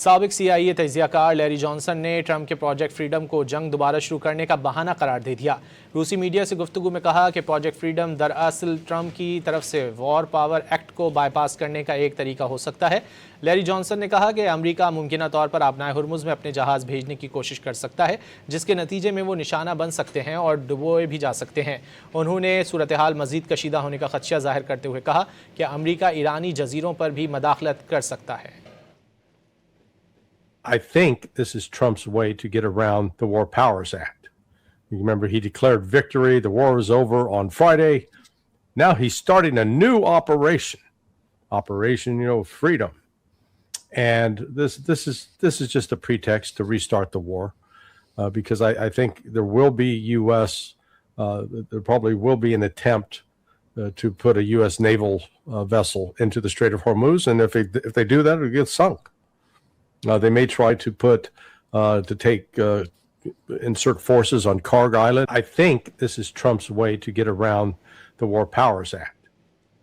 سابق CIA تجزیہ کار Larry Johnson نے ٹرمپ کے پروجیکٹ فریڈم کو جنگ دوبارہ شروع کرنے کا بہانہ قرار دے دیا۔ روسی میڈیا سے گفتگو میں کہا کہ پروجیکٹ فریڈم دراصل ٹرمپ کی طرف سے وار پاور ایکٹ کو بائی پاس کرنے کا ایک طریقہ ہو سکتا ہے۔ لیری جانسن نے کہا کہ امریکہ ممکنہ طور پر آبنائے ہرمز میں اپنے جہاز بھیجنے کی کوشش کر سکتا ہے، جس کے نتیجے میں وہ نشانہ بن سکتے ہیں اور ڈبوئے بھی جا سکتے ہیں۔ انہوں نے صورتحال مزید کشیدہ ہونے کا خدشہ ظاہر کرتے ہوئے کہا کہ امریکہ ایرانی جزیروں پر بھی مداخلت کر سکتا ہے۔ I think this is Trump's way to get around the War Powers Act. You remember he declared victory, the war was over on Friday. Now he's starting a new operation, Freedom. And this is just a pretext to restart the war, because I think there will be there probably will be an attempt to put a U.S. naval vessel into the Strait of Hormuz, and if they do that, it'll get sunk. They may try to insert forces on Karg Island. I think this is Trump's way to get around the War Powers Act.